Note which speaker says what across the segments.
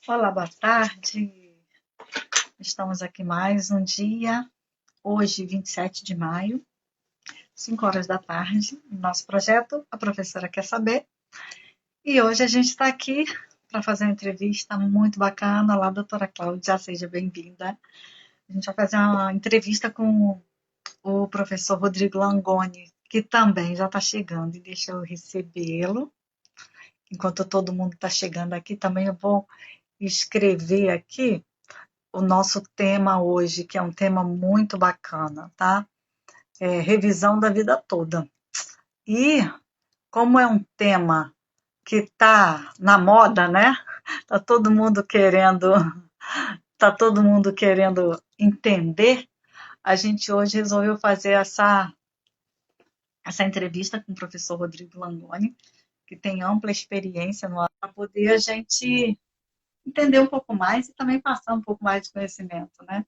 Speaker 1: Olá, boa tarde. Estamos aqui mais um dia, hoje, 27 de maio, 5 horas da tarde, no nosso projeto A Professora Quer Saber. E hoje a gente está aqui para fazer uma entrevista muito bacana. Olá, doutora Cláudia, seja bem-vinda. A gente vai fazer uma entrevista com o professor Rodrigo Langoni, que também já está chegando, e deixa eu recebê-lo. Enquanto todo mundo está chegando aqui, também eu vou escrever aqui o nosso tema hoje, que é um tema muito bacana, tá? É revisão da vida toda. E como é um tema que está na moda, né? Tá todo mundo querendo, tá todo mundo querendo entender. A gente hoje resolveu fazer essa entrevista com o professor Rodrigo Langoni, que tem ampla experiência no para poder a gente entender um pouco mais e também passar um pouco mais de conhecimento, né?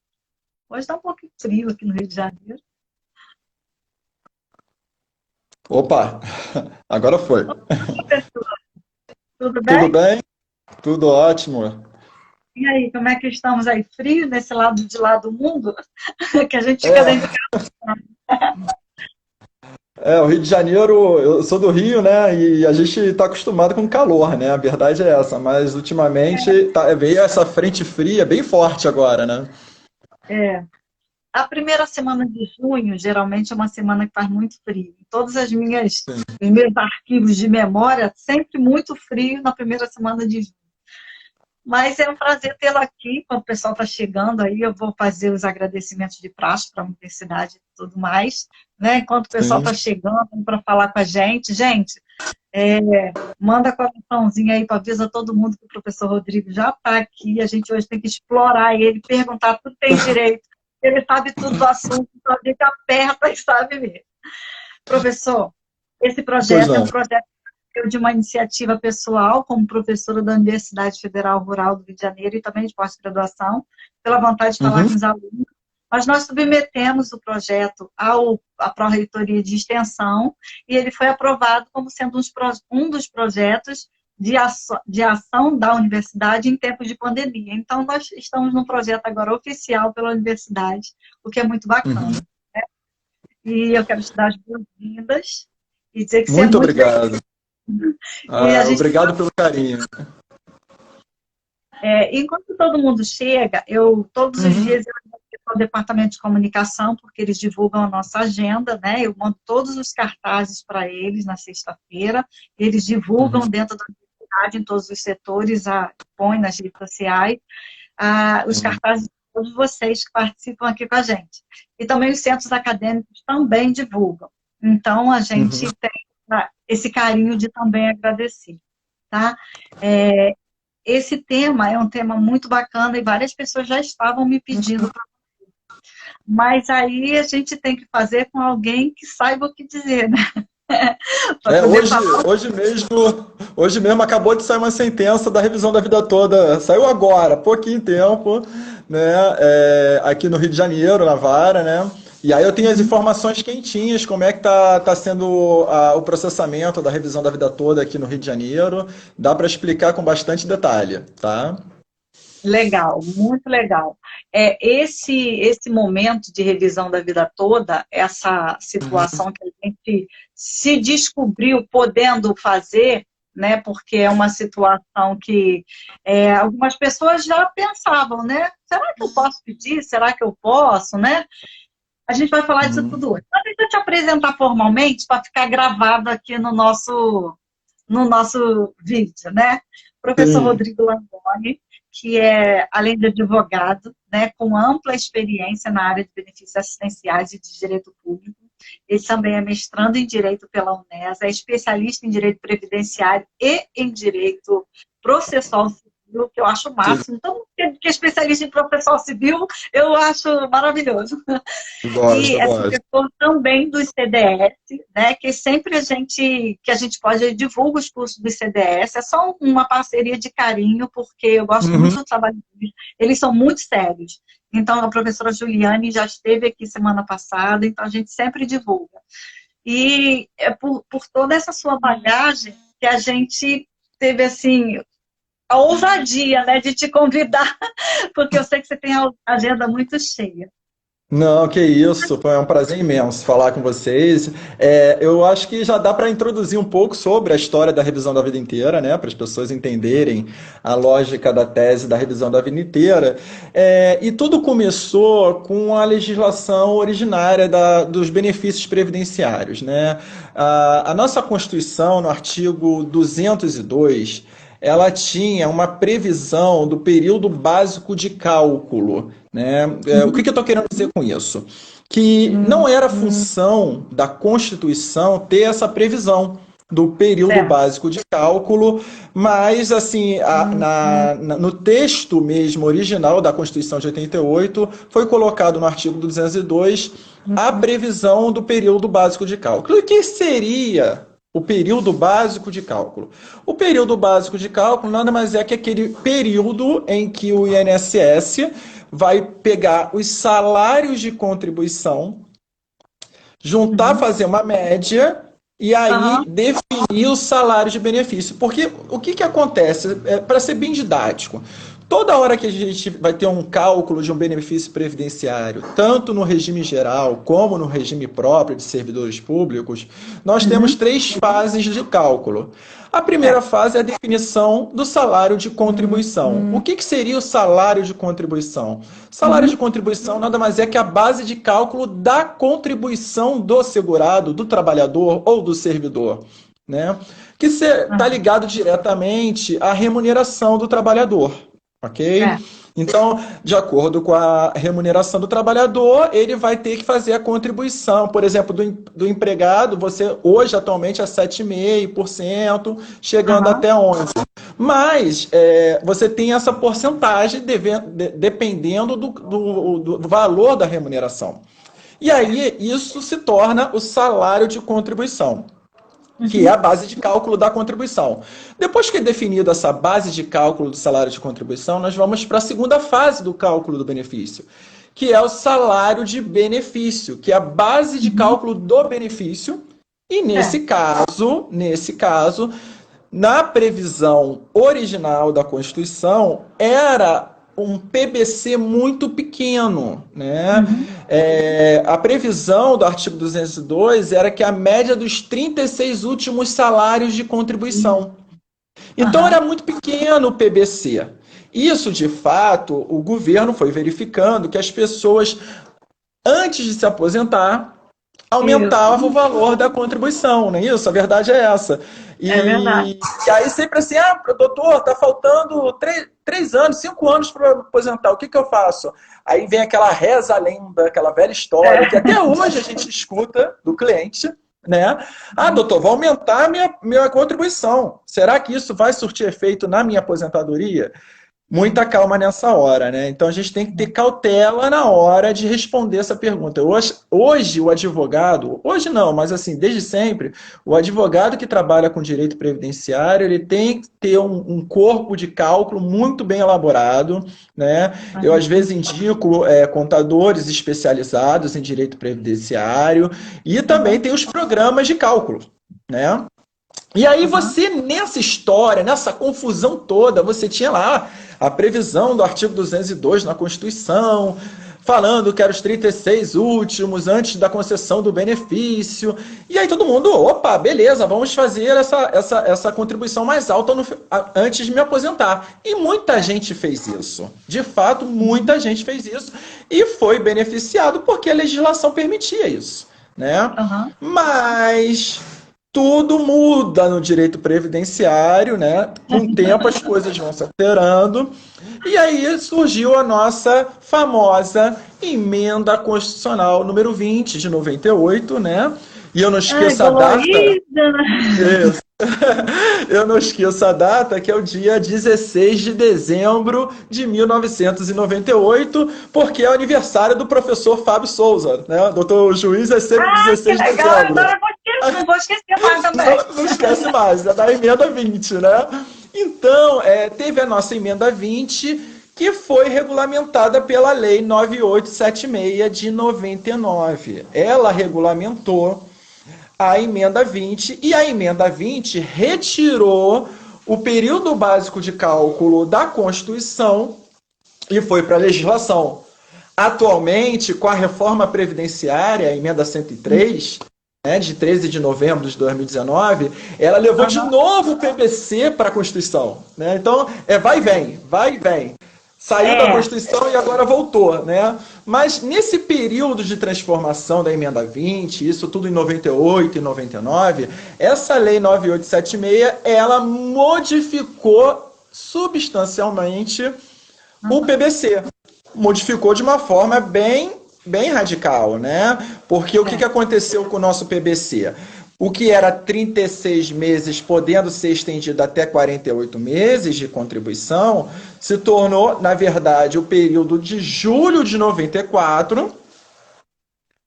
Speaker 1: Hoje está um pouco frio aqui no Rio de Janeiro.
Speaker 2: Opa, agora foi.
Speaker 1: Professor, tudo
Speaker 2: Tudo
Speaker 1: bem?
Speaker 2: bem? Tudo ótimo.
Speaker 1: E aí, como é que estamos aí? Frio nesse lado de lá do mundo? Que a gente fica dentro de
Speaker 2: É, o Rio de Janeiro, eu sou do Rio, né? E a gente está acostumado com calor, né? A verdade é essa, mas ultimamente veio essa frente fria bem forte agora, né?
Speaker 1: casa. A primeira semana de junho, geralmente, é uma semana que faz muito frio. Todas os meus arquivos de memória, sempre muito frio na primeira semana de junho. Mas é um prazer tê-lo aqui, quando o pessoal está chegando aí, eu vou fazer os agradecimentos de praxe para a universidade e tudo mais, né? Enquanto o pessoal
Speaker 2: Sim.
Speaker 1: está chegando para falar com a gente. Gente, manda coraçãozinho aí para avisar todo mundo que o professor Rodrigo já está aqui. A gente hoje tem que explorar ele, perguntar tudo tem direito. Ele sabe tudo do assunto, então a gente aperta e sabe mesmo. Professor, esse
Speaker 2: Pois
Speaker 1: projeto é um
Speaker 2: não.
Speaker 1: projeto de uma iniciativa pessoal, como professora da Universidade Federal Rural do Rio de Janeiro e também de pós-graduação, pela vontade de falar
Speaker 2: Uhum.
Speaker 1: com os alunos. Mas nós submetemos o projeto à Pró-Reitoria de Extensão e ele foi aprovado como sendo um dos projetos de ação da universidade em tempos de pandemia. Então, nós estamos num projeto agora oficial pela universidade, o que é muito
Speaker 2: Uhum.
Speaker 1: bacana. E eu quero te dar as boas-vindas e dizer que você é
Speaker 2: Muito
Speaker 1: muito bem.
Speaker 2: obrigado.
Speaker 1: E a gente,
Speaker 2: Obrigado pelo carinho.
Speaker 1: enquanto todo mundo chega, eu todos os
Speaker 2: Uhum.
Speaker 1: dias eu vou ao departamento de comunicação, porque eles divulgam a nossa agenda, né? Eu mando todos os cartazes para eles na sexta-feira, eles
Speaker 2: Uhum.
Speaker 1: divulgam dentro da universidade, em todos os setores, põe nas redes sociais, os
Speaker 2: Sim.
Speaker 1: cartazes de todos vocês que participam aqui com a gente. E também os centros acadêmicos também divulgam. Então, a
Speaker 2: Uhum.
Speaker 1: gente tem esse carinho de também agradecer, tá? É, esse tema é um tema muito bacana e várias pessoas já estavam me pedindo, mas aí a gente tem que fazer com alguém que saiba o que dizer, né? Para
Speaker 2: É,
Speaker 1: poder
Speaker 2: hoje,
Speaker 1: falar.
Speaker 2: hoje mesmo acabou de sair uma sentença da revisão da vida toda. Saiu agora, há pouquinho tempo, né? Aqui no Rio de Janeiro, na vara, né? E aí eu tenho as informações quentinhas, como é que tá sendo o processamento da revisão da vida toda aqui no Rio de Janeiro. Dá para explicar com bastante detalhe, tá?
Speaker 1: Legal, muito legal. Esse momento de revisão da vida toda, essa situação que a gente se descobriu podendo fazer, né? Porque é uma situação que algumas pessoas já pensavam, né? Será que eu posso pedir? Será que eu posso, né? A gente vai falar disso
Speaker 2: Uhum.
Speaker 1: tudo hoje. Mas deixa eu te apresentar formalmente para ficar gravado aqui no nosso vídeo, né? Professor
Speaker 2: Sim.
Speaker 1: Rodrigo Langoni, que é, além de advogado, né, com ampla experiência na área de benefícios assistenciais e de direito público, ele também é mestrando em Direito pela Unesa, é especialista em Direito Previdenciário e em Direito Processual Civil, que eu acho o máximo. Então, que é especialista em processual civil, eu acho maravilhoso. E
Speaker 2: Gosto,
Speaker 1: é
Speaker 2: gosto.
Speaker 1: professor também do CDS, né, que sempre que a gente pode, divulga os cursos do CDS, é só uma parceria de carinho, porque eu gosto muito
Speaker 2: Uhum.
Speaker 1: do trabalho deles, eles são muito sérios. Então, a professora Juliane já esteve aqui semana passada, então a gente sempre divulga. E é por toda essa sua bagagem que a gente teve, assim, a ousadia, né, de te convidar, porque eu sei que você tem a agenda muito cheia.
Speaker 2: Não, que isso, foi um prazer imenso falar com vocês. Eu acho que já dá para introduzir um pouco sobre a história da revisão da vida inteira, né, para as pessoas entenderem a lógica da tese da revisão da vida inteira. E tudo começou com a legislação originária dos benefícios previdenciários, né? A nossa Constituição, no artigo 202, ela tinha uma previsão do período básico de cálculo, né? O que eu estou querendo dizer com isso? Que não era função da Constituição ter essa previsão do período
Speaker 1: Certo.
Speaker 2: básico de cálculo, mas assim, no texto mesmo original da Constituição de 88, foi colocado no artigo 202 a previsão do período básico de cálculo. E o que seria o período básico de cálculo? O período básico de cálculo nada mais é que aquele período em que o INSS vai pegar os salários de contribuição, juntar, fazer uma média e aí definir o salário de benefício. Porque o que acontece? Para ser bem didático, toda hora que a gente vai ter um cálculo de um benefício previdenciário, tanto no regime geral como no regime próprio de servidores públicos, nós temos três fases de cálculo. A primeira fase é a definição do salário de contribuição. O que seria o salário de contribuição? Salário de contribuição nada mais é que a base de cálculo da contribuição do segurado, do trabalhador ou do servidor, né? Que está ligado diretamente à remuneração do trabalhador. Ok? Então, de acordo com a remuneração do trabalhador, ele vai ter que fazer a contribuição. Por exemplo, do empregado, você hoje atualmente é 7,5%, chegando até 11%. Mas você tem essa porcentagem dependendo do valor da remuneração. E aí, isso se torna o salário de contribuição, que é a base de cálculo da contribuição. Depois que é definida essa base de cálculo do salário de contribuição, nós vamos para a segunda fase do cálculo do benefício, que é o salário de benefício, que é a base de cálculo do benefício. E nesse caso, na previsão original da Constituição, era um PBC muito pequeno, né? A previsão do artigo 202 era que a média dos 36 últimos salários de contribuição. Então era muito pequeno o PBC. Isso, de fato, o governo foi verificando que as pessoas, antes de se aposentar, aumentavam o valor da contribuição, não é isso? A verdade é essa.
Speaker 1: É verdade.
Speaker 2: E aí sempre assim, doutor, tá faltando 3 anos, 5 anos para aposentar, o que eu faço? Aí vem aquela reza lenda, aquela velha história, que até hoje a gente escuta do cliente, né? Doutor, vai aumentar a minha contribuição. Será que isso vai surtir efeito na minha aposentadoria? Muita calma nessa hora, né? Então a gente tem que ter cautela na hora de responder essa pergunta. Hoje o advogado, hoje não, mas assim, desde sempre, o advogado que trabalha com direito previdenciário, ele tem que ter um corpo de cálculo muito bem elaborado, né? Eu às vezes indico contadores especializados em direito previdenciário e também tem os programas de cálculo, né? E aí você, nessa história, nessa confusão toda, você tinha lá a previsão do artigo 202 na Constituição, falando que eram os 36 últimos antes da concessão do benefício. E aí todo mundo, opa, beleza, vamos fazer essa contribuição mais alta antes de me aposentar. E muita gente fez isso. De fato, muita gente fez isso e foi beneficiado porque a legislação permitia isso, né? Mas tudo muda no direito previdenciário, né? Com o tempo as coisas vão se alterando. E aí surgiu a nossa famosa emenda constitucional número 20 de 98, né? E eu não esqueço a data. Isso. Eu não esqueço a data, que é o dia 16 de dezembro de 1998, porque é o aniversário do professor Fábio Souza, né? Doutor Juiz é sempre 16 de dezembro.
Speaker 1: Não vou esquecer mais também.
Speaker 2: Não esquece mais, é da emenda 20, né? Então, teve a nossa emenda 20, que foi regulamentada pela Lei 9876 de 99. Ela regulamentou a emenda 20, e a emenda 20 retirou o período básico de cálculo da Constituição e foi para a legislação. Atualmente, com a reforma previdenciária, a emenda 103, né, de 13 de novembro de 2019, ela levou de novo o PBC para a Constituição. Né? Então, vai e vem, vai e vem. Saiu da Constituição e agora voltou. Né? Mas nesse período de transformação da emenda 20, isso tudo em 98 e 99, essa lei 9876, ela modificou substancialmente o PBC. Modificou de uma forma bem radical, né? Porque o que aconteceu com o nosso PBC? O que era 36 meses, podendo ser estendido até 48 meses de contribuição, se tornou, na verdade, o período de julho de 94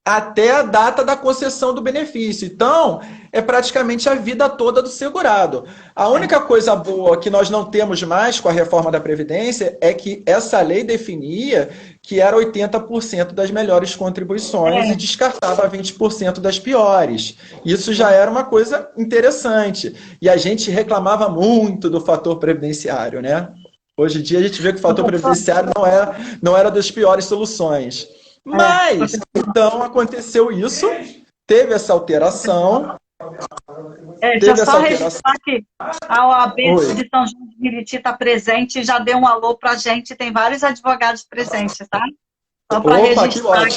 Speaker 2: até a data da concessão do benefício. Então, é praticamente a vida toda do segurado. A única coisa boa que nós não temos mais com a reforma da Previdência é que essa lei definia que era 80% das melhores contribuições e descartava 20% das piores. Isso já era uma coisa interessante. E a gente reclamava muito do fator previdenciário, né? Hoje em dia a gente vê que o fator previdenciário não era das piores soluções. Mas, então, aconteceu isso, teve essa alteração.
Speaker 1: Deixa eu só registrar que a OAB de São João de Meriti está presente e já deu um alô para a gente, tem vários advogados presentes, tá? Só para registrar.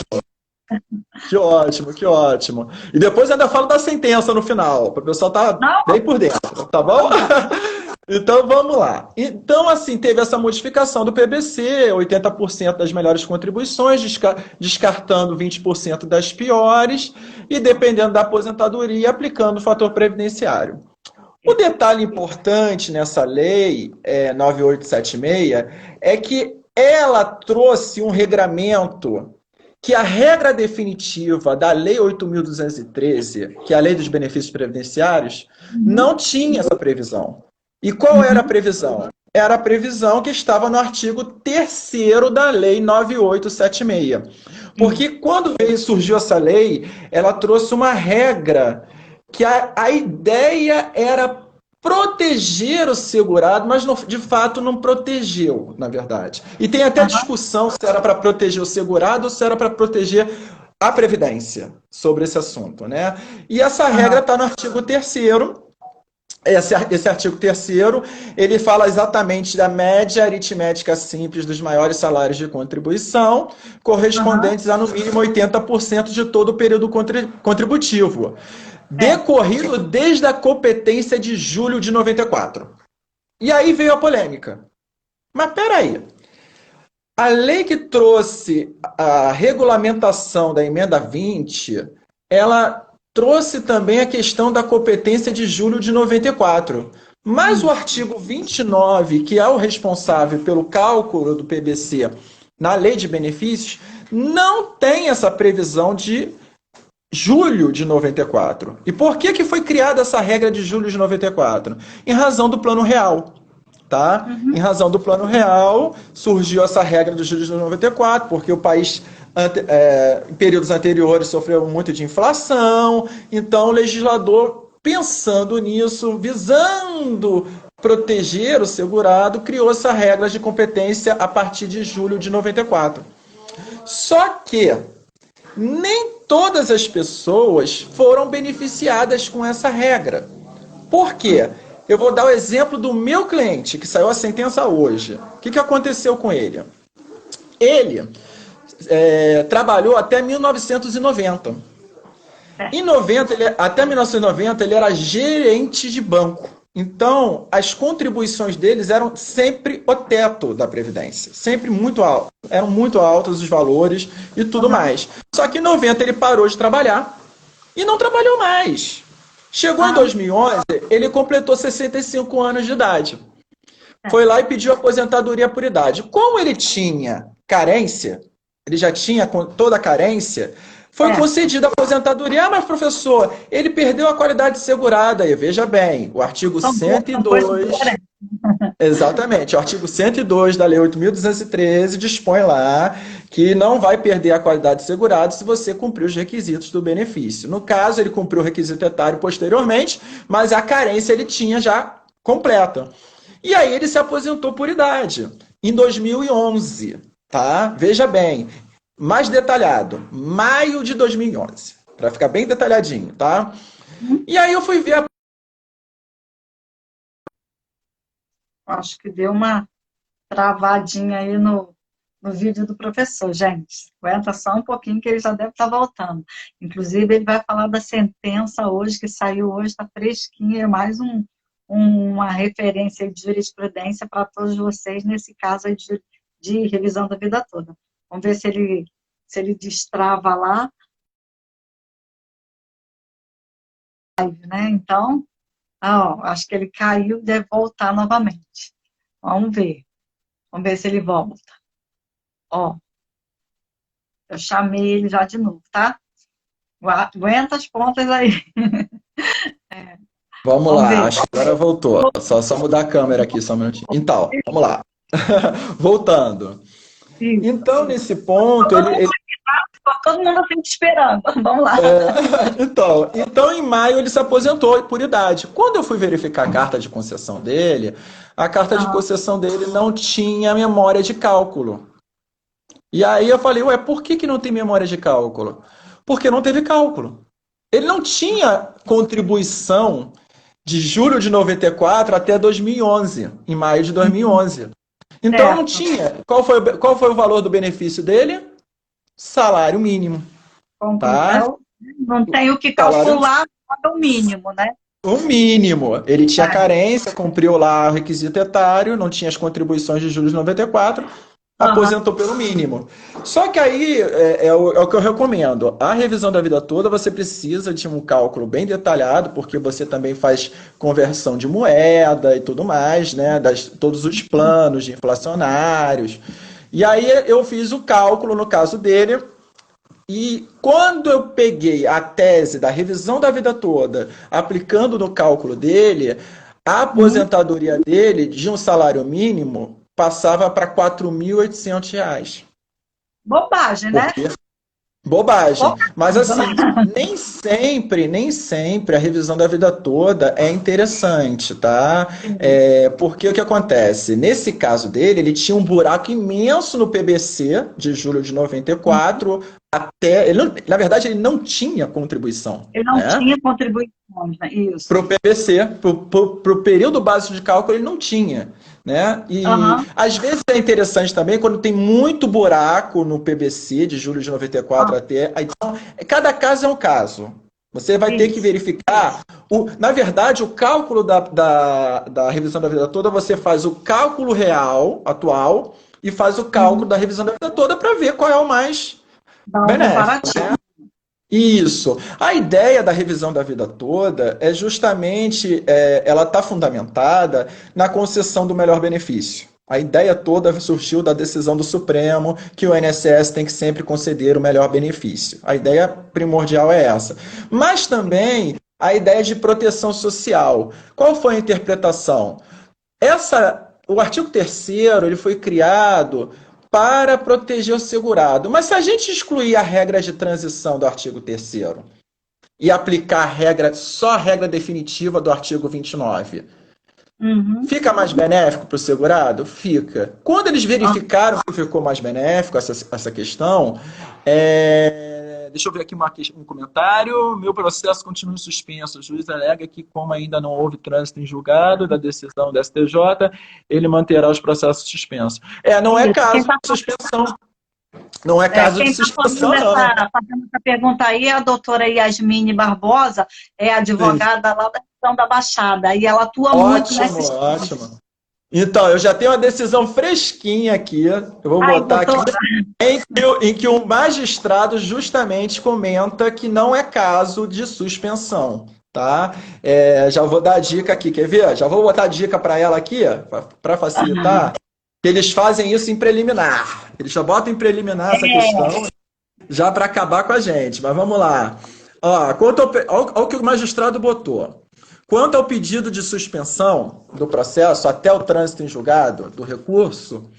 Speaker 2: Que ótimo, que ótimo. E depois ainda falo da sentença no final, para o pessoal estar bem por dentro, tá bom? Então, vamos lá. Então, assim, teve essa modificação do PBC, 80% das melhores contribuições, descartando 20% das piores, e dependendo da aposentadoria, aplicando o fator previdenciário. O detalhe importante nessa lei 9876 é que ela trouxe um regramento que a regra definitiva da Lei 8.213, que é a Lei dos Benefícios Previdenciários, não tinha essa previsão. E qual era a previsão? Era a previsão que estava no artigo 3º da Lei 9876. Porque quando surgiu essa lei, ela trouxe uma regra que a ideia era proteger o segurado, mas de fato não protegeu, na verdade. E tem até discussão se era para proteger o segurado ou se era para proteger a Previdência sobre esse assunto. Né? E essa regra está no artigo 3º. Esse artigo 3º, ele fala exatamente da média aritmética simples dos maiores salários de contribuição, correspondentes a no mínimo 80% de todo o período contributivo, decorrido desde a competência de julho de 94. E aí veio a polêmica. Mas peraí, a lei que trouxe a regulamentação da emenda 20, ela trouxe também a questão da competência de julho de 94. Mas o artigo 29, que é o responsável pelo cálculo do PBC na lei de benefícios, não tem essa previsão de julho de 94. E por que foi criada essa regra de julho de 94? Em razão do Plano Real. Tá? Em razão do Plano Real, surgiu essa regra do julho de 94, porque o país em períodos anteriores sofreu muito de inflação, então o legislador, pensando nisso, visando proteger o segurado, criou essa regra de competência a partir de julho de 94. Só que nem todas as pessoas foram beneficiadas com essa regra. Por quê? Eu vou dar o exemplo do meu cliente, que saiu a sentença hoje. O que aconteceu com ele? Ele trabalhou até 1990. Até 1990, ele era gerente de banco. Então, as contribuições deles eram sempre o teto da Previdência. Sempre muito alto. Eram muito altos os valores e tudo mais. Só que em 90 ele parou de trabalhar e não trabalhou mais. Chegou em 2011, ele completou 65 anos de idade. Foi lá e pediu aposentadoria por idade. Como ele tinha carência, ele já tinha toda a carência, foi concedida a aposentadoria. Mas, professor, ele perdeu a qualidade segurada. E veja bem, o artigo 102... Exatamente, o artigo 102 da Lei 8.213 dispõe lá que não vai perder a qualidade segurada se você cumprir os requisitos do benefício. No caso, ele cumpriu o requisito etário posteriormente, mas a carência ele tinha já completa. E aí ele se aposentou por idade, em 2011, tá? Veja bem, mais detalhado, maio de 2011, para ficar bem detalhadinho, tá? E aí eu fui ver a...
Speaker 1: Acho que deu uma travadinha aí no vídeo do professor, gente. Aguenta só um pouquinho que ele já deve estar voltando. Inclusive, ele vai falar da sentença hoje, que saiu hoje, está fresquinha, é mais uma referência de jurisprudência para todos vocês, nesse caso aí de revisão da vida toda. Vamos ver se ele destrava lá, né? Então, ó, acho que ele caiu, deve voltar novamente. Vamos ver. Vamos ver se ele volta. Ó, eu chamei ele já de novo, tá? Aguenta as pontas aí.
Speaker 2: Vamos
Speaker 1: Vamos ver.
Speaker 2: lá, acho que agora voltou. Só mudar a câmera aqui, só um minutinho. Então, vamos lá. Voltando.
Speaker 1: Isso.
Speaker 2: Então, nesse ponto, ele...
Speaker 1: Todo mundo assim te esperando. Vamos lá.
Speaker 2: Então, em maio ele se aposentou por idade. Quando eu fui verificar a carta de concessão dele, a carta de concessão dele não tinha memória de cálculo. E aí eu falei, ué, por que não tem memória de cálculo? Porque não teve cálculo. Ele não tinha contribuição de julho de 94 até 2011, em maio de 2011. Então não tinha. Qual foi o valor do benefício dele? Salário mínimo. Tá?
Speaker 1: Não tem o que calcular, é o mínimo, né?
Speaker 2: O mínimo. Ele tinha carência, cumpriu lá o requisito etário, não tinha as contribuições de julho de 94, aposentou pelo mínimo. Só que aí é o que eu recomendo. A revisão da vida toda, você precisa de um cálculo bem detalhado, porque você também faz conversão de moeda e tudo mais, né? Todos os planos de inflacionários. E aí eu fiz o cálculo no caso dele. E quando eu peguei a tese da revisão da vida toda, aplicando no cálculo dele, a aposentadoria dele, de um salário mínimo, passava para R$ 4.800.
Speaker 1: Bobagem, né?
Speaker 2: Bobagem. Mas assim, nem sempre a revisão da vida toda é interessante, tá? Porque o que acontece? Nesse caso dele, ele tinha um buraco imenso no PBC de julho de 94 até... na verdade, ele não tinha contribuição.
Speaker 1: Ele não tinha contribuições, né? Isso.
Speaker 2: Para o PBC, para o período básico de cálculo, ele não tinha. Né? E às vezes é interessante também quando tem muito buraco no PBC de julho de 94 até. Então, cada caso é um caso. Você vai ter que verificar. Na verdade, o cálculo da revisão da vida toda, você faz o cálculo real, atual, e faz o cálculo da revisão da vida toda para ver qual é o mais benéfico. Né? Isso. A ideia da revisão da vida toda é justamente, ela está fundamentada na concessão do melhor benefício. A ideia toda surgiu da decisão do Supremo que o INSS tem que sempre conceder o melhor benefício. A ideia primordial é essa. Mas também a ideia de proteção social. Qual foi a interpretação? O artigo 3º ele foi criado para proteger o segurado. Mas se a gente excluir a regra de transição do artigo 3º e aplicar só a regra definitiva do artigo 29, fica mais benéfico para o segurado? Fica. Quando eles verificaram que ficou mais benéfico essa questão, deixa eu ver aqui um comentário. Meu processo continua suspenso. O juiz alega que, como ainda não houve trânsito em julgado da decisão do STJ, ele manterá os processos suspensos. Não é caso de suspensão. Não é caso de suspensão, não.
Speaker 1: Fazendo essa pergunta aí, a doutora Yasmine Barbosa é advogada lá da região da Baixada. E ela atua muito nessa...
Speaker 2: Ótimo. Então, eu já tenho uma decisão fresquinha aqui, eu vou botar aqui, em que um magistrado justamente comenta que não é caso de suspensão, tá? Já vou dar a dica aqui, quer ver? Já vou botar a dica para ela aqui, para facilitar, que eles fazem isso em preliminar. Eles já botam em preliminar essa questão, já para acabar com a gente, mas vamos lá. Olha o que o magistrado botou. Quanto ao pedido de suspensão do processo até o trânsito em julgado do recurso,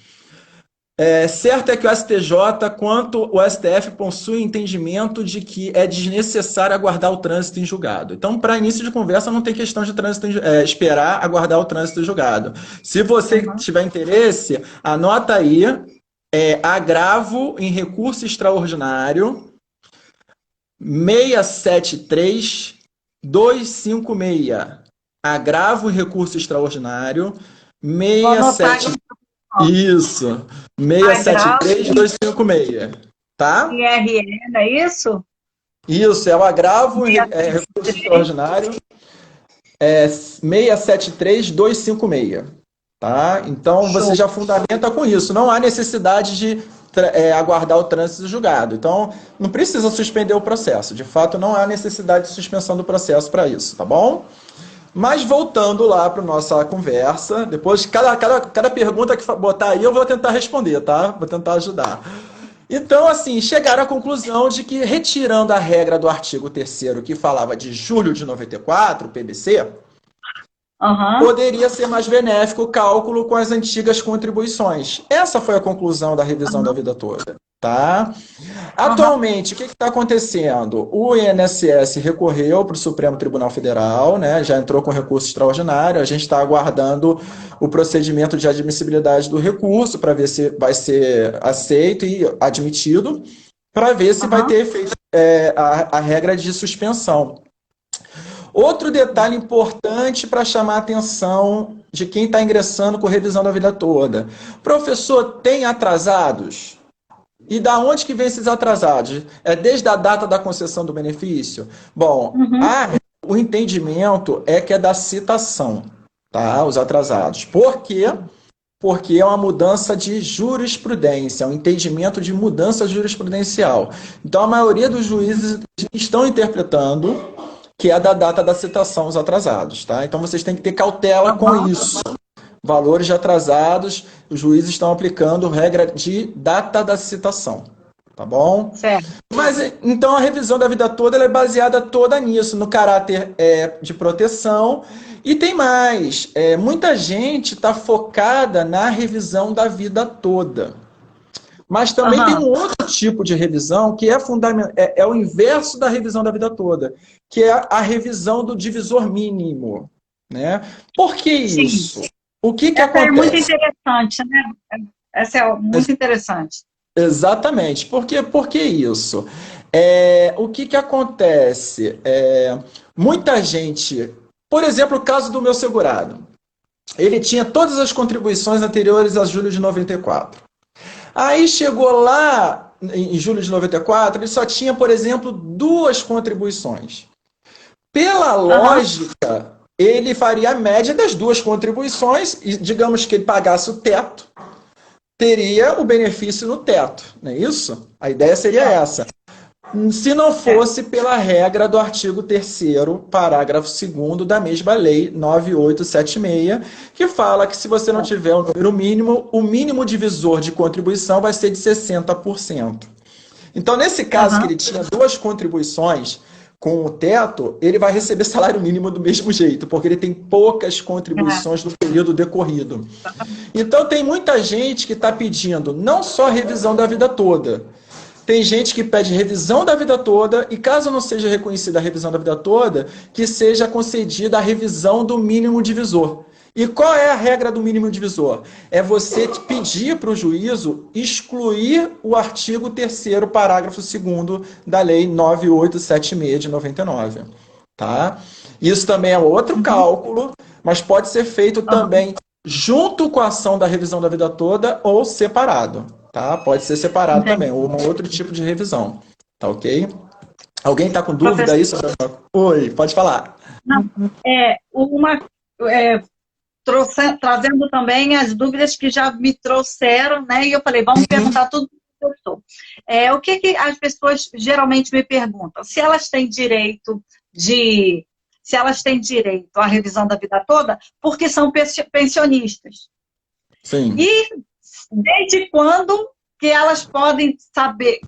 Speaker 2: Certo é que o STJ, quanto o STF, possui entendimento de que é desnecessário aguardar o trânsito em julgado. Então, para início de conversa, não tem questão de trânsito esperar aguardar o trânsito em julgado. Se você tiver interesse, anota aí, agravo em recurso extraordinário 673-256. Agravo em recurso extraordinário 673. Isso,
Speaker 1: Agravo
Speaker 2: 673-256, tá?
Speaker 1: IRE, não é isso?
Speaker 2: Isso, é o agravo recurso extraordinário 673-256, tá? Então, você já fundamenta com isso. Não há necessidade de aguardar o trânsito julgado. Então, não precisa suspender o processo. De fato, não há necessidade de suspensão do processo para isso, tá bom? Mas voltando lá para a nossa conversa, depois cada pergunta que botar aí eu vou tentar responder, tá? Vou tentar ajudar. Então, assim, chegaram à conclusão de que, retirando a regra do artigo 3º que falava de julho de 94, o PBC, poderia ser mais benéfico o cálculo com as antigas contribuições. Essa foi a conclusão da revisão da vida toda, tá? Atualmente, o que está acontecendo? O INSS recorreu para o Supremo Tribunal Federal, né? Já entrou com recurso extraordinário, a gente está aguardando o procedimento de admissibilidade do recurso para ver se vai ser aceito e admitido, para ver se vai ter efeito a regra de suspensão. Outro detalhe importante para chamar a atenção de quem está ingressando com revisão da vida toda. Professor, tem atrasados? E da onde que vem esses atrasados? É desde a data da concessão do benefício? Bom, o entendimento é que é da citação, tá? Os atrasados. Por quê? Porque é uma mudança de jurisprudência, um entendimento de mudança jurisprudencial. Então, a maioria dos juízes estão interpretando que é da data da citação os atrasados, tá? Então, vocês têm que ter cautela com isso. Valores de atrasados, os juízes estão aplicando regra de data da citação, tá bom?
Speaker 1: Certo.
Speaker 2: Mas, então, a revisão da vida toda ela é baseada toda nisso, no caráter de proteção. E tem mais, muita gente está focada na revisão da vida toda. Mas também tem um outro tipo de revisão que é fundamental, é o inverso da revisão da vida toda, que é a revisão do divisor mínimo, né? Por que isso? O que acontece?
Speaker 1: É muito interessante, né? Essa é muito interessante.
Speaker 2: Exatamente. Por que isso? O que acontece? Muita gente... Por exemplo, o caso do meu segurado. Ele tinha todas as contribuições anteriores a julho de 94. Aí chegou lá, em julho de 94, ele só tinha, por exemplo, 2 contribuições. Pela lógica, ele faria a média das 2 contribuições e, digamos que ele pagasse o teto, teria o benefício no teto, não é isso? A ideia seria essa. Se não fosse pela regra do artigo 3º, parágrafo 2º da mesma lei 9876, que fala que se você não tiver o número mínimo, o mínimo divisor de contribuição vai ser de 60%. Então, nesse caso que ele tinha 2 contribuições com o teto, ele vai receber salário mínimo do mesmo jeito, porque ele tem poucas contribuições no período decorrido. Então, tem muita gente que está pedindo não só revisão da vida toda. Tem gente que pede revisão da vida toda e, caso não seja reconhecida a revisão da vida toda, que seja concedida a revisão do mínimo divisor. E qual é a regra do mínimo divisor? É você pedir para o juízo excluir o artigo 3º, parágrafo 2º da lei 9876 de 99. Tá? Isso também é outro cálculo, mas pode ser feito também junto com a ação da revisão da vida toda ou separado. Tá? Pode ser separado também, ou um outro tipo de revisão. Tá ok? Alguém está com dúvida aí sobre... Oi, pode falar.
Speaker 1: Não, trazendo também as dúvidas que já me trouxeram, né? E eu falei, vamos perguntar tudo que eu estou. O que as pessoas geralmente me perguntam? Se elas têm direito à revisão da vida toda, porque são pensionistas.
Speaker 2: Sim.
Speaker 1: E desde quando que elas podem saber,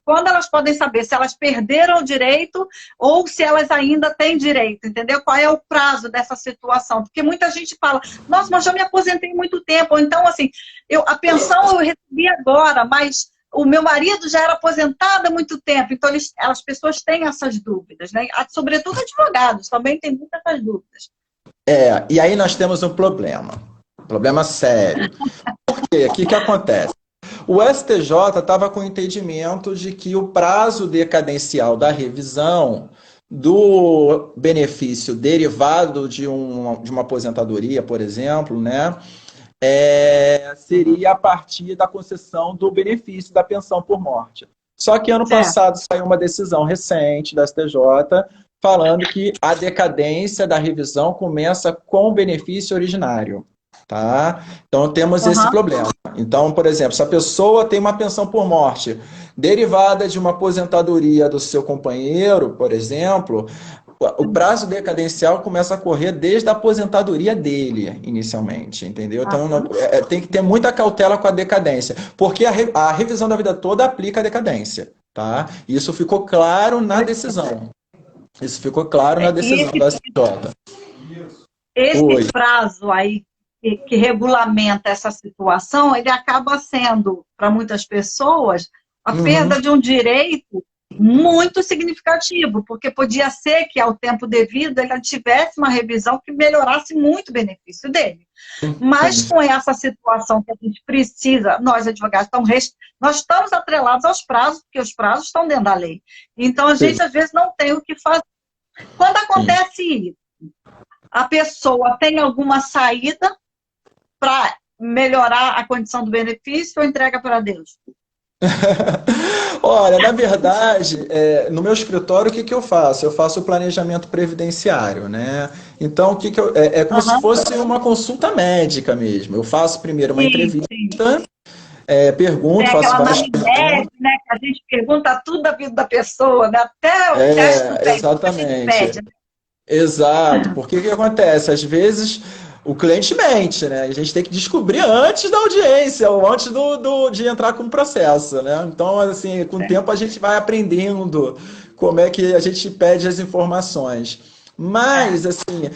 Speaker 1: se elas perderam o direito ou se elas ainda têm direito, entendeu? Qual é o prazo dessa situação? Porque muita gente fala, nossa, mas eu me aposentei há muito tempo, ou então, assim, a pensão eu recebi recebi agora, mas o meu marido já era aposentado há muito tempo, então as pessoas têm essas dúvidas, né? Sobretudo advogados também têm muitas essas dúvidas.
Speaker 2: E aí nós temos um problema sério. Por quê? O que que acontece? O STJ estava com o entendimento de que o prazo decadencial da revisão do benefício derivado de uma aposentadoria, por exemplo, né, seria a partir da concessão do benefício da pensão por morte. Só que ano passado saiu uma decisão recente da STJ falando que a decadência da revisão começa com o benefício originário. Tá? Então temos esse problema. Então, por exemplo, se a pessoa tem uma pensão por morte derivada de uma aposentadoria do seu companheiro, por exemplo, o prazo decadencial começa a correr desde a aposentadoria dele, inicialmente, entendeu? Então tem que ter muita cautela com a decadência, porque a revisão da vida toda aplica a decadência, tá? Isso ficou claro na decisão. Isso ficou claro na decisão da STJ.
Speaker 1: Esse prazo aí que regulamenta essa situação, ele acaba sendo, para muitas pessoas, a perda de um direito muito significativo, porque podia ser que, ao tempo devido, ele tivesse uma revisão que melhorasse muito o benefício dele. Mas com essa situação que a gente precisa, nós advogados, nós estamos atrelados aos prazos, porque os prazos estão dentro da lei. Então, a gente, às vezes, não tem o que fazer. Quando acontece isso, a pessoa tem alguma saída para melhorar a condição do benefício ou entrega para Deus?
Speaker 2: Olha, na verdade, no meu escritório, o que eu faço? Eu faço o planejamento previdenciário, né? Então, é como se fosse uma consulta médica mesmo. Eu faço primeiro uma entrevista, pergunto, faço várias perguntas.
Speaker 1: Né? A gente pergunta tudo da vida da pessoa, né? Até o teste do teste.
Speaker 2: Exatamente. Exato. Porque o que acontece? Às vezes o cliente mente, né? A gente tem que descobrir antes da audiência, ou antes de entrar com o processo, né? Então, assim, com o tempo a gente vai aprendendo como é que a gente pede as informações. Mas, assim,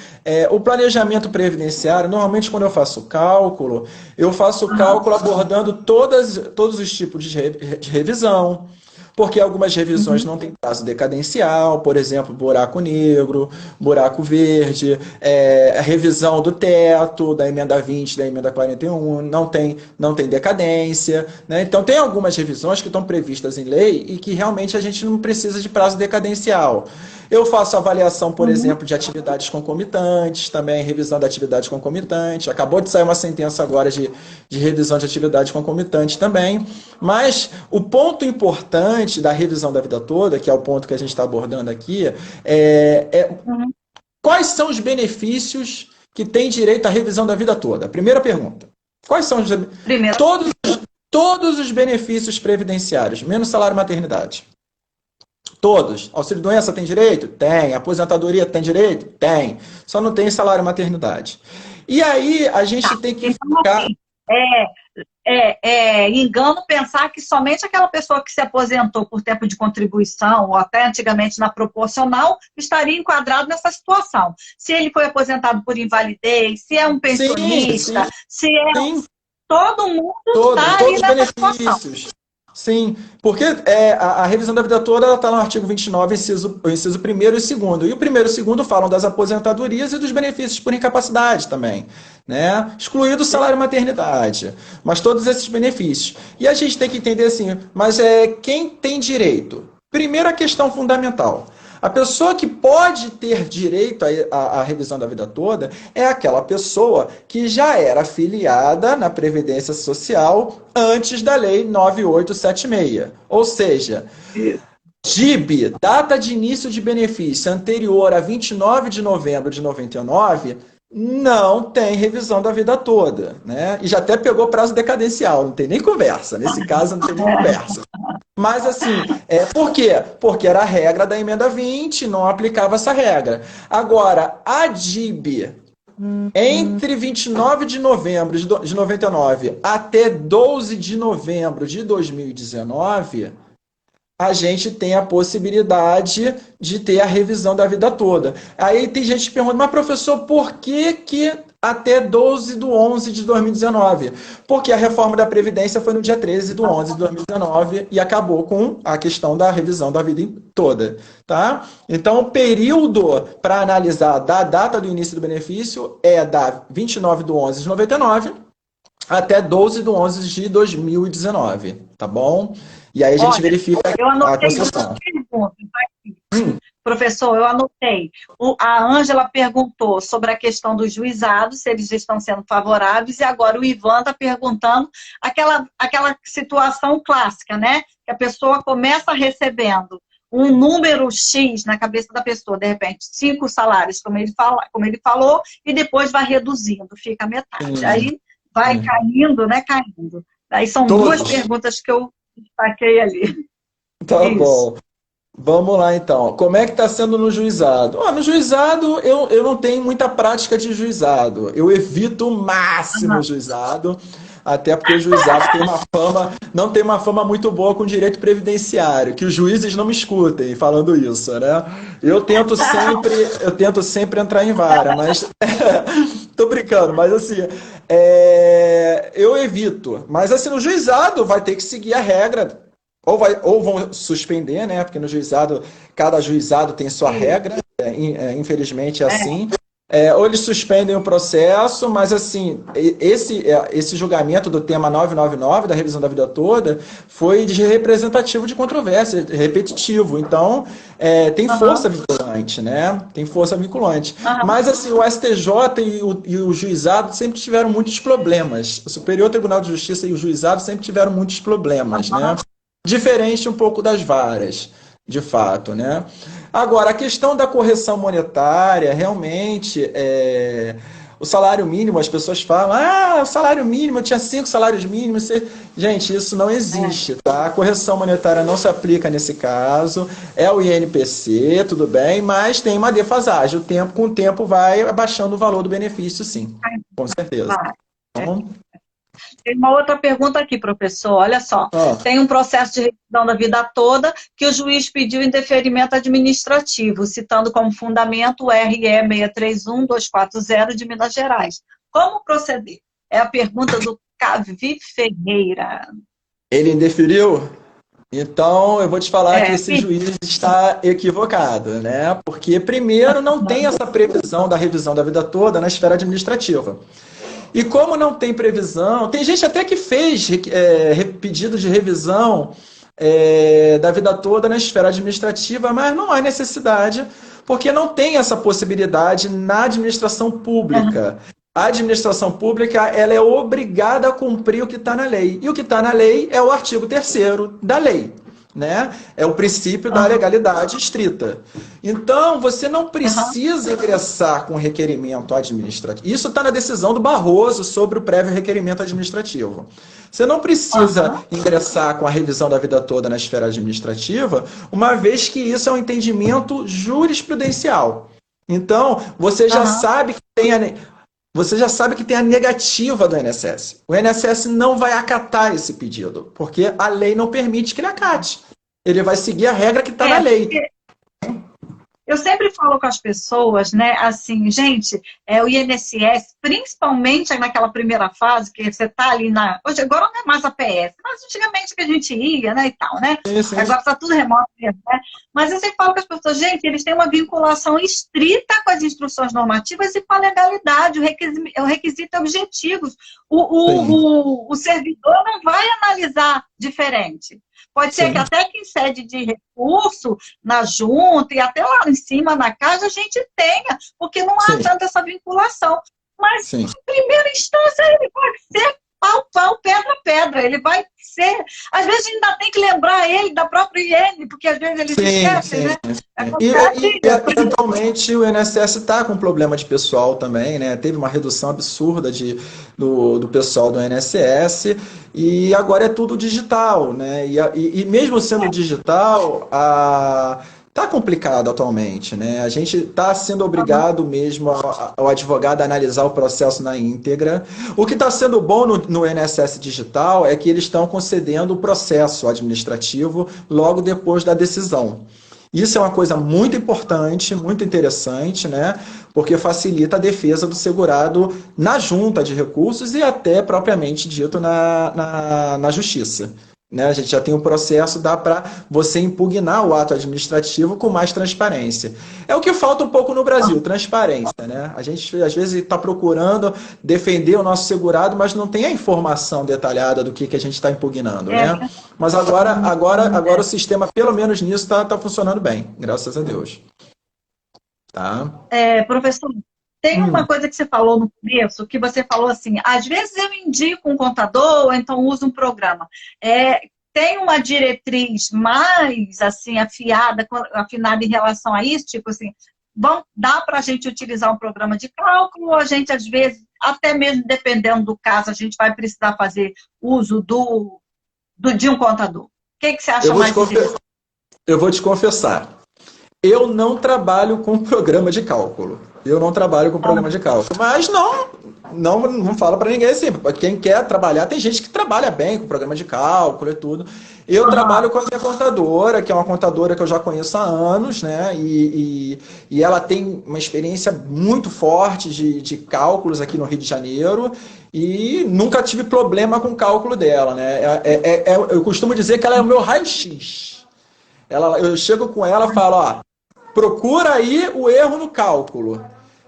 Speaker 2: o planejamento previdenciário, normalmente quando eu faço cálculo abordando todos os tipos de revisão. Porque algumas revisões não têm prazo decadencial, por exemplo, buraco negro, buraco verde, a revisão do teto, da emenda 20, da emenda 41, não tem decadência, né? Então, tem algumas revisões que estão previstas em lei e que realmente a gente não precisa de prazo decadencial. Eu faço avaliação, por exemplo, de atividades concomitantes, também revisão da atividade concomitante. Acabou de sair uma sentença agora de revisão de atividade concomitante também. Mas o ponto importante da revisão da vida toda, que é o ponto que a gente está abordando aqui, quais são os benefícios que tem direito à revisão da vida toda? Primeira pergunta. Quais são todos os benefícios previdenciários, menos salário maternidade? Todos. Auxílio-doença tem direito? Tem. Aposentadoria tem direito? Tem. Só não tem salário maternidade. E aí a gente tem que ficar...
Speaker 1: engano pensar que somente aquela pessoa que se aposentou por tempo de contribuição, ou até antigamente na proporcional, estaria enquadrado nessa situação. Se ele foi aposentado por invalidez, se é um pensionista, todo mundo está aí nessa situação.
Speaker 2: Sim, porque a revisão da vida toda está no artigo 29, inciso 1º e 2º. E o 1º e o 2º falam das aposentadorias e dos benefícios por incapacidade também, né? Excluído o salário maternidade, mas todos esses benefícios. E a gente tem que entender assim, mas quem tem direito? Primeira questão fundamental. A pessoa que pode ter direito à revisão da vida toda é aquela pessoa que já era afiliada na Previdência Social antes da Lei 9876. Ou seja, DIB, data de início de benefício anterior a 29 de novembro de 99, não tem revisão da vida toda, né? E já até pegou prazo decadencial, não tem nem conversa. Nesse caso, não tem nem conversa. Mas, assim, por quê? Porque era a regra da emenda 20, não aplicava essa regra. Agora, a DIB, entre 29 de novembro de 99 até 12 de novembro de 2019... a gente tem a possibilidade de ter a revisão da vida toda. Aí tem gente que pergunta, mas professor, por que até 12/11/2019, porque a reforma da Previdência foi no dia 13/11/2019 e acabou com a questão da revisão da vida toda, tá? Então, o período para analisar da data do início do benefício é da 29/11/99 até 12/11/2019, tá bom? E aí a gente
Speaker 1: Olha,
Speaker 2: verifica
Speaker 1: eu
Speaker 2: a
Speaker 1: anotei duas
Speaker 2: concessão.
Speaker 1: perguntas aqui. Professor, eu anotei. A Ângela perguntou sobre a questão dos juizados, se eles estão sendo favoráveis, e agora o Ivan está perguntando aquela situação clássica, né? Que a pessoa começa recebendo um número X na cabeça da pessoa, de repente, 5 salários, como ele falou, e depois vai reduzindo, fica a metade. Aí vai caindo, né? Caindo. Aí são duas perguntas que eu destaquei ali.
Speaker 2: Tá
Speaker 1: Isso.
Speaker 2: bom. Vamos lá, então. Como é que está sendo no juizado? No juizado, eu não tenho muita prática de juizado. Eu evito o máximo o juizado, até porque o juizado não tem uma fama muito boa com direito previdenciário, que os juízes não me escutem falando isso, né? Eu tento sempre entrar em vara, mas... Tô brincando, mas assim, eu evito. Mas assim, no juizado vai ter que seguir a regra. Ou vão suspender, né? Porque no juizado, cada juizado tem sua regra, infelizmente é assim. Ou eles suspendem o processo, mas assim, esse julgamento do tema 999, da revisão da vida toda, foi de representativo de controvérsia, repetitivo. Então, tem força vinculante, né? Tem força vinculante. Mas assim, o STJ e o juizado sempre tiveram muitos problemas. O Superior Tribunal de Justiça e o juizado sempre tiveram muitos problemas, né? Diferente um pouco das varas, de fato, né? Agora, a questão da correção monetária, realmente, o salário mínimo, as pessoas falam, o salário mínimo, eu tinha 5 salários mínimos. Gente, isso não existe, tá? A correção monetária não se aplica nesse caso, é o INPC, tudo bem, mas tem uma defasagem. Com o tempo vai abaixando o valor do benefício, sim, com certeza. Então,
Speaker 1: tem uma outra pergunta aqui, professor. Olha só. Tem um processo de revisão da vida toda que o juiz pediu indeferimento administrativo, citando como fundamento o RE 631240 de Minas Gerais. Como proceder? É a pergunta do Cavi Ferreira.
Speaker 2: Ele indeferiu? Então, eu vou te falar que esse juiz está equivocado, né? Porque, primeiro, não tem essa previsão da revisão da vida toda na esfera administrativa. E como não tem previsão, tem gente até que fez pedido de revisão da vida toda na esfera administrativa, mas não há necessidade, porque não tem essa possibilidade na administração pública. A administração pública ela é obrigada a cumprir o que está na lei. E o que está na lei é o artigo 3º da lei. Né? É o princípio da legalidade estrita. Então, você não precisa ingressar com requerimento administrativo. Isso está na decisão do Barroso sobre o prévio requerimento administrativo. Você não precisa ingressar com a revisão da vida toda na esfera administrativa, uma vez que isso é um entendimento jurisprudencial. Então, você já sabe que tem a negativa do INSS. O INSS não vai acatar esse pedido, porque a lei não permite que ele acate. Ele vai seguir a regra que está na lei.
Speaker 1: Eu sempre falo com as pessoas, né, assim, gente, o INSS, principalmente naquela primeira fase, que você está ali hoje, agora não é mais a PS, mas antigamente que a gente ia, né, e tal, né? Sim. Agora está tudo remoto mesmo, né? Mas eu sempre falo com as pessoas, gente, eles têm uma vinculação estrita com as instruções normativas e com a legalidade, o requisito é objetivos. O servidor não vai analisar diferente. Pode ser que até que em sede de recurso, na junta e até lá em cima na casa, a gente tenha, porque não há tanta essa vinculação. Mas, em primeira instância, ele pode ser pau, pedra. Ele vai ser... Às vezes, a gente ainda tem que lembrar ele da própria IN, porque às vezes eles esquecem, né?
Speaker 2: E atualmente o INSS está com problema de pessoal também, né? Teve uma redução absurda do pessoal do INSS e agora é tudo digital, né? E mesmo sendo digital, está complicado atualmente, né? A gente está sendo obrigado mesmo ao advogado a analisar o processo na íntegra. O que está sendo bom no INSS digital é que eles estão concedendo o processo administrativo logo depois da decisão. Isso é uma coisa muito importante, muito interessante, né? Porque facilita a defesa do segurado na junta de recursos e até propriamente dito na justiça. Né? A gente já tem um processo, dá para você impugnar o ato administrativo com mais transparência. É o que falta um pouco no Brasil, transparência. Né? A gente às vezes está procurando defender o nosso segurado, mas não tem a informação detalhada do que a gente está impugnando. Né? Mas agora o sistema, pelo menos nisso, está funcionando bem, graças a Deus. Tá?
Speaker 1: Professor, tem uma coisa que você falou no começo, que você falou assim, às vezes eu indico um contador, ou então uso um programa. Tem uma diretriz mais assim afinada em relação a isso? Tipo assim, dá para a gente utilizar um programa de cálculo, ou a gente, às vezes, até mesmo dependendo do caso, a gente vai precisar fazer uso de um contador? O que você acha mais interessante?
Speaker 2: Eu vou te confessar. Eu não trabalho com programa de cálculo. Mas não falo para ninguém assim. Quem quer trabalhar, tem gente que trabalha bem com programa de cálculo e tudo. Eu trabalho com a minha contadora, que é uma contadora que eu já conheço há anos, né? E ela tem uma experiência muito forte de cálculos aqui no Rio de Janeiro. E nunca tive problema com o cálculo dela, né? Eu costumo dizer que ela é o meu raio-x. Eu chego com ela e falo, ó, procura aí o erro no cálculo.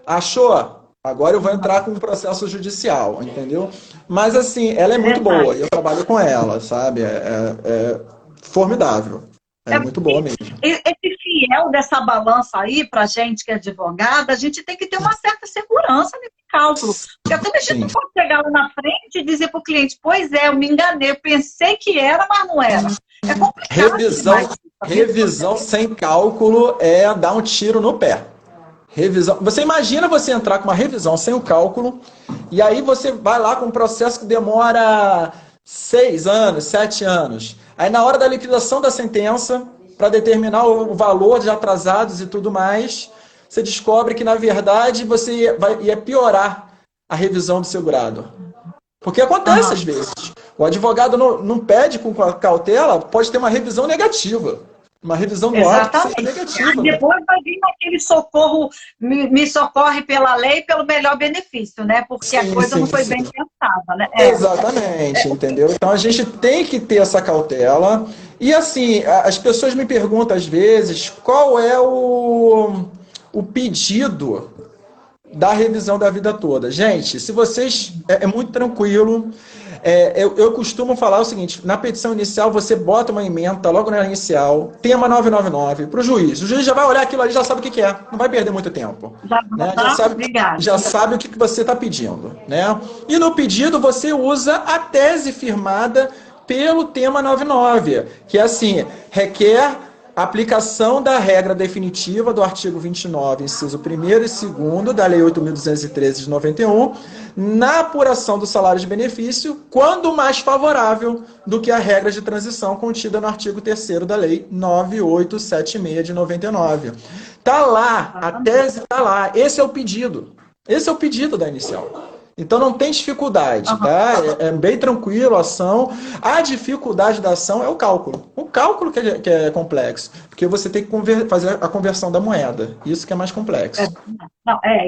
Speaker 2: Achou? Agora eu vou entrar com um processo judicial, entendeu? Mas assim, ela é muito boa, eu trabalho com ela, sabe? É formidável. É muito boa mesmo.
Speaker 1: Esse fiel dessa balança aí, pra gente que é advogada, a gente tem que ter uma certa segurança nesse cálculo. Porque até a gente não pode chegar lá na frente e dizer pro cliente, pois é, eu me enganei, eu pensei que era, mas não era. É complicado.
Speaker 2: Revisão sem cálculo é dar um tiro no pé. Você imagina você entrar com uma revisão sem o cálculo, e aí você vai lá com um processo que demora 6 anos, 7 anos. Aí na hora da liquidação da sentença, para determinar o valor de atrasados e tudo mais, você descobre que na verdade você ia piorar a revisão do segurado. Porque acontece às vezes. O advogado não pede com cautela, pode ter uma revisão negativa. Uma revisão do ato que seja negativa.
Speaker 1: Depois vai vir aquele socorro, me socorre pela lei pelo melhor benefício, né? Porque a coisa não foi bem pensada, né?
Speaker 2: Exatamente, entendeu? Então a gente tem que ter essa cautela. E assim, as pessoas me perguntam às vezes qual é o pedido da revisão da vida toda. Gente, se vocês... É muito tranquilo. Eu costumo falar o seguinte, na petição inicial você bota uma ementa logo na inicial, tema 999, para o juiz. O juiz já vai olhar aquilo ali, já sabe o que é, não vai perder muito tempo. Já sabe o que você está pedindo. Né? E no pedido você usa a tese firmada pelo tema 99, que é assim, requer aplicação da regra definitiva do artigo 29, inciso 1º e 2º da Lei 8.213 de 91, na apuração do salário de benefício, quando mais favorável do que a regra de transição contida no artigo 3º da Lei 9876 de 99. Tá lá, a tese tá lá. Esse é o pedido. Esse é o pedido da inicial. Então não tem dificuldade, tá? É bem tranquilo a ação. A dificuldade da ação é o cálculo. O cálculo que é complexo, porque você tem que fazer a conversão da moeda. Isso que é mais complexo.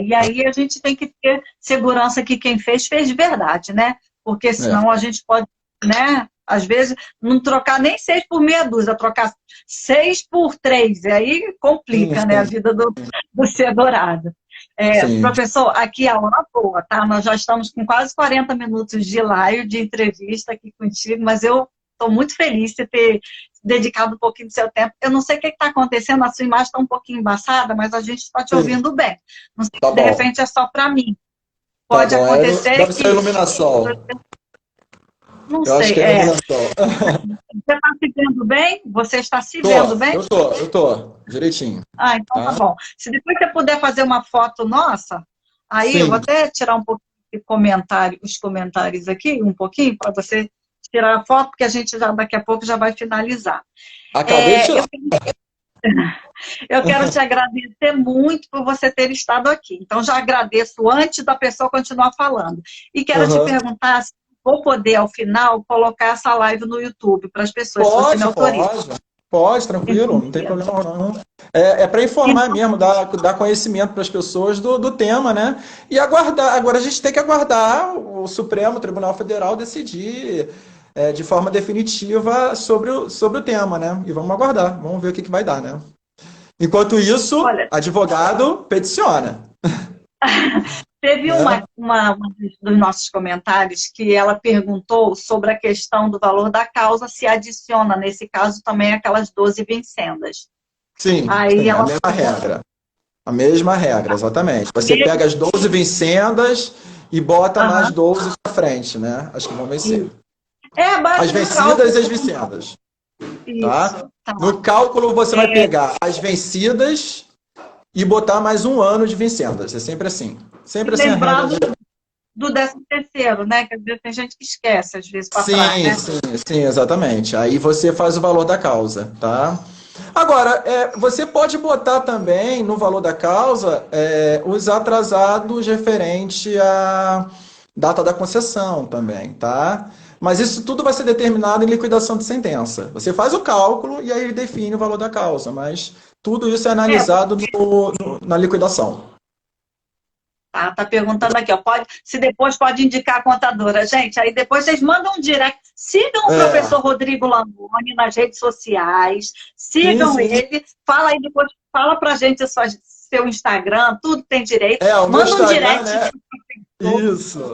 Speaker 1: E aí a gente tem que ter segurança que quem fez de verdade, né? Porque senão a gente pode, né? Às vezes, não trocar nem 6 por meia dúzia, trocar 6 por 3. E aí complica, né? A vida do segurado. Professor, aqui a hora boa, tá? Nós já estamos com quase 40 minutos de live, de entrevista aqui contigo, mas eu estou muito feliz de ter dedicado um pouquinho do seu tempo. Eu não sei o que está acontecendo, a sua imagem está um pouquinho embaçada, mas a gente está te ouvindo bem. Não sei se de repente é só para mim. Pode acontecer
Speaker 2: deve ser iluminação.
Speaker 1: Não sei. Você está se vendo bem? Você está se vendo bem?
Speaker 2: Eu tô, direitinho.
Speaker 1: Então tá bom. Se depois você puder fazer uma foto nossa, aí eu vou até tirar um pouquinho de os comentários aqui, um pouquinho, para você tirar a foto, porque a gente daqui a pouco já vai finalizar.
Speaker 2: Acabei de tirar.
Speaker 1: Eu quero te agradecer muito por você ter estado aqui. Então, já agradeço antes da pessoa continuar falando. E quero te perguntar se vou poder, ao final, colocar essa live no YouTube para as pessoas, se você me autoriza.
Speaker 2: Pode, tranquilo, não tem problema não. É para informar mesmo, dar conhecimento para as pessoas do tema, né? E aguardar. Agora a gente tem que aguardar o Supremo Tribunal Federal decidir de forma definitiva sobre o tema, né? E vamos aguardar, vamos ver o que vai dar, né? Enquanto isso,
Speaker 1: Olha,
Speaker 2: advogado peticiona.
Speaker 1: teve
Speaker 2: Né?
Speaker 1: uma dos nossos comentários que ela perguntou sobre a questão do valor da causa, se adiciona, nesse caso, também aquelas 12 vincendas.
Speaker 2: Sim,
Speaker 1: Aí
Speaker 2: sim, a
Speaker 1: ela
Speaker 2: mesma regra. A mesma regra, exatamente. Você pega as 12 vincendas e bota mais
Speaker 1: Aham.
Speaker 2: 12 pra frente, né? Acho que vão vencer.
Speaker 1: É a
Speaker 2: As
Speaker 1: base do
Speaker 2: vencidas e
Speaker 1: cálculo.
Speaker 2: as vincendas, tá?
Speaker 1: Isso, tá.
Speaker 2: No cálculo você vai pegar as vencidas e botar mais um ano de vincendas. É sempre assim.
Speaker 1: E
Speaker 2: Sempre assim a
Speaker 1: lembrar
Speaker 2: regra
Speaker 1: do 13º, né? Quer dizer, tem gente que esquece, às vezes, para trás,
Speaker 2: Sim,
Speaker 1: né?
Speaker 2: sim, sim, exatamente. Aí você faz o valor da causa, tá? Agora, você pode botar também no valor da causa os atrasados referente à data da concessão também, tá? Mas isso tudo vai ser determinado em liquidação de sentença. Você faz o cálculo e aí define o valor da causa, mas tudo isso é
Speaker 1: É,
Speaker 2: analisado na liquidação.
Speaker 1: tá perguntando aqui, ó, se depois pode indicar a contadora. Gente, aí depois vocês mandam um direct. Sigam o
Speaker 2: É,
Speaker 1: professor Rodrigo Langoni nas redes sociais,
Speaker 2: sim,
Speaker 1: sigam
Speaker 2: sim.
Speaker 1: ele, fala aí depois, fala pra gente seu Instagram, tudo tem direito.
Speaker 2: O meu
Speaker 1: Manda um
Speaker 2: Instagram,
Speaker 1: direct
Speaker 2: né?
Speaker 1: pro professor.
Speaker 2: Isso.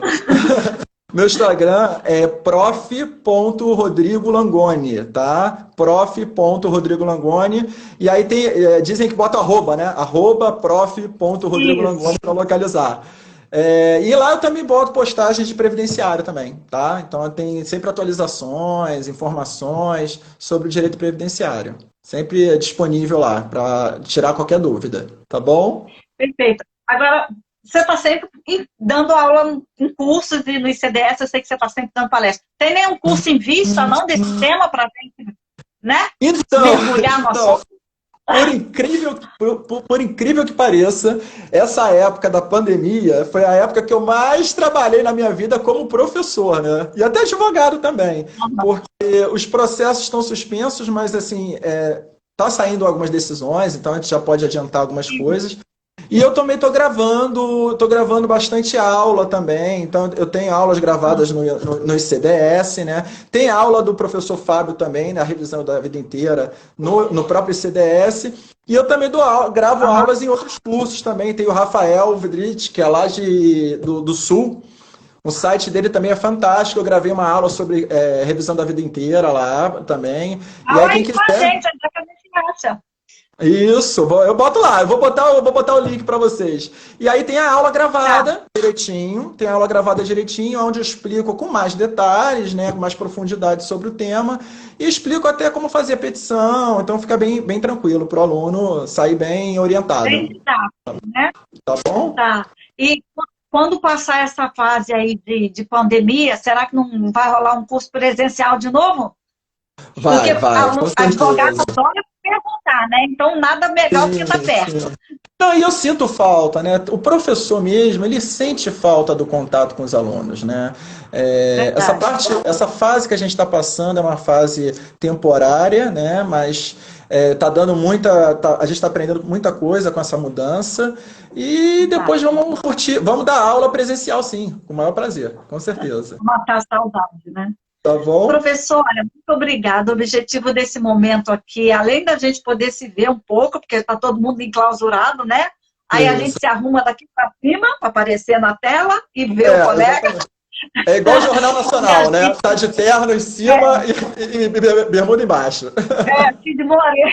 Speaker 2: Meu Instagram é prof.rodrigolangoni, tá? prof.rodrigolangoni. E aí dizem que bota arroba, né? Arroba
Speaker 1: Isso.
Speaker 2: prof.rodrigolangoni para localizar. E lá eu também boto postagens de previdenciário também, tá? Então tem sempre atualizações, informações sobre o direito previdenciário. Sempre disponível lá para tirar qualquer dúvida, tá bom?
Speaker 1: Perfeito. Agora, você está sempre dando aula em cursos e no ICDS, eu sei que você está sempre dando palestra. Tem nenhum curso em vista, não, desse tema para a gente, né?
Speaker 2: Então,
Speaker 1: Mergulhar no
Speaker 2: então,
Speaker 1: assunto?
Speaker 2: por incrível que pareça, essa época da pandemia foi a época que eu mais trabalhei na minha vida como professor, né? E até advogado também, porque os processos estão suspensos, mas assim, tá saindo algumas decisões, então a gente já pode adiantar algumas coisas. E eu também tô gravando bastante aula também. Então, eu tenho aulas gravadas no ICDS, né? Tem aula do professor Fábio também, na revisão da vida inteira, no próprio ICDS. E eu também gravo aulas em outros cursos também. Tem o Rafael Vidrich, que é lá do Sul. O site dele também é fantástico. Eu gravei uma aula sobre revisão da vida inteira lá também. E aí,
Speaker 1: Fala
Speaker 2: quem
Speaker 1: aí com a
Speaker 2: quiser.
Speaker 1: gente, onde é que a gente acha?
Speaker 2: Isso, eu boto lá, eu vou botar o link para vocês. E aí tem a aula
Speaker 1: Tá.
Speaker 2: gravada direitinho, onde eu explico com mais detalhes, né, com mais profundidade sobre o tema, e explico até como fazer a petição, então fica bem, bem tranquilo para o aluno sair bem
Speaker 1: Bem
Speaker 2: orientado,
Speaker 1: didático, né?
Speaker 2: tá bom?
Speaker 1: Tá. E quando passar essa fase aí de pandemia, será que não vai rolar um curso presencial de novo? Porque
Speaker 2: Vai, com
Speaker 1: advogado
Speaker 2: certeza.
Speaker 1: adora perguntar, né? Então, nada melhor do que estar
Speaker 2: Sim,
Speaker 1: perto.
Speaker 2: sim. Não, e eu sinto falta, né? O professor mesmo, ele sente falta do contato com os alunos, né?
Speaker 1: Verdade.
Speaker 2: Essa fase que a gente está passando é uma fase temporária, né? Mas tá dando a gente está aprendendo muita coisa com essa mudança e
Speaker 1: Tá.
Speaker 2: depois vamos curtir, vamos dar aula presencial, sim, com o maior prazer, com certeza.
Speaker 1: Matar a saudade, né?
Speaker 2: Tá bom?
Speaker 1: Professora, muito obrigada. O objetivo desse momento aqui, além da gente poder se ver um pouco, porque está todo mundo enclausurado, né? Aí a
Speaker 2: Isso.
Speaker 1: gente se arruma daqui para cima, para aparecer na tela e ver o colega.
Speaker 2: Exatamente. É igual o Jornal
Speaker 1: E a
Speaker 2: Nacional, né?
Speaker 1: gente,
Speaker 2: Tá de terno em cima e bermuda embaixo.
Speaker 1: aqui de Moreira.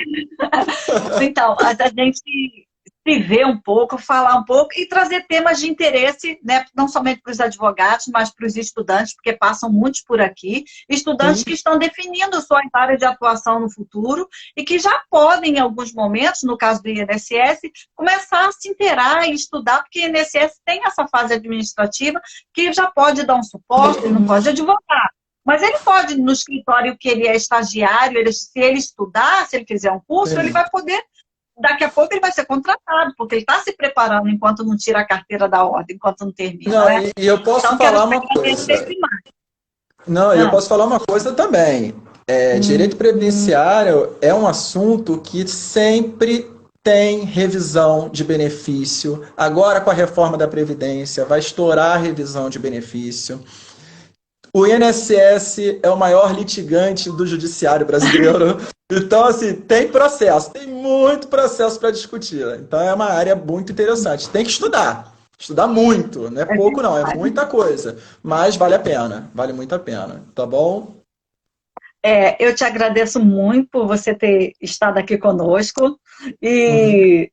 Speaker 1: Então, a gente se ver um pouco, falar um pouco e trazer temas de interesse, né, não somente para os advogados, mas para os estudantes, porque passam muitos por aqui, estudantes
Speaker 2: Sim,
Speaker 1: que estão definindo suas áreas de atuação no futuro e que já podem, em alguns momentos, no caso do INSS, começar a se inteirar e estudar, porque o INSS tem essa fase administrativa que já pode dar um suporte, ele não pode advogar. Mas ele pode, no escritório que ele é estagiário, se ele estudar, se ele fizer um curso, ele
Speaker 2: sim.
Speaker 1: vai poder, daqui a pouco ele vai ser contratado, porque ele está se preparando enquanto não tira a carteira da ordem, enquanto não termina,
Speaker 2: Não,
Speaker 1: né?
Speaker 2: e eu posso
Speaker 1: Então, quero
Speaker 2: falar
Speaker 1: te
Speaker 2: uma
Speaker 1: agradecer
Speaker 2: coisa.
Speaker 1: demais.
Speaker 2: Não, eu
Speaker 1: Ah,
Speaker 2: posso falar uma coisa também. Direito previdenciário é um assunto que sempre tem revisão de benefício. Agora, com a reforma da Previdência, vai estourar a revisão de benefício. O INSS é o maior litigante do judiciário brasileiro. Então, assim, tem processo, tem muito processo para discutir. Então, é uma área muito interessante. Tem que estudar. Estudar muito, não é pouco não, é muita coisa. Mas vale a pena, vale muito a pena, tá bom?
Speaker 1: Eu te agradeço muito por você ter estado aqui conosco e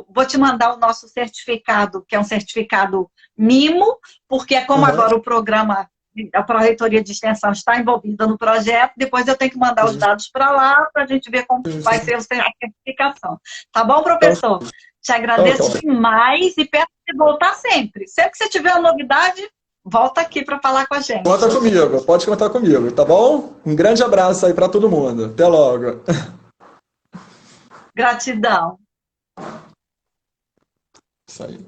Speaker 1: vou te mandar o nosso certificado, que é um certificado Mimo, porque como agora o programa, a Pró-Reitoria de Extensão está envolvida no projeto, depois eu tenho que mandar os dados para lá para a gente ver como vai ser a certificação. Tá bom, professor? Te agradeço demais e peço que voltar sempre. Sempre que você tiver uma novidade, volta aqui para falar com a gente.
Speaker 2: Conta comigo, pode contar comigo, tá bom? Um grande abraço aí para todo mundo. Até logo.
Speaker 1: Gratidão.
Speaker 2: Isso aí.